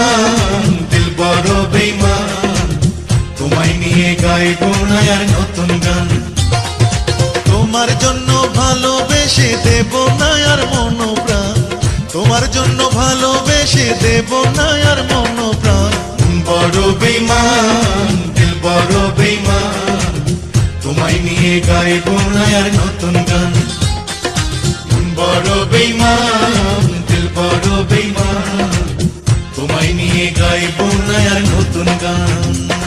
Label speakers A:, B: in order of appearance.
A: বেঈমান দিল বড় বেঈমান তোমায় নিয়ে গাইবো না আর নতুন গান তোমার জন্য ভালোবেসে দেব না আর মন প্রাণ তোমার জন্য ভালোবেসে দেব না আর মন প্রাণ বড় বেঈমান দিল বড় বেঈমান তোমায় নিয়ে গাইবো না আর নতুন গান বড় বেঈমান দিল বড় বেঈমান তোমায় নিয়ে গাইবো না আর নতুন গান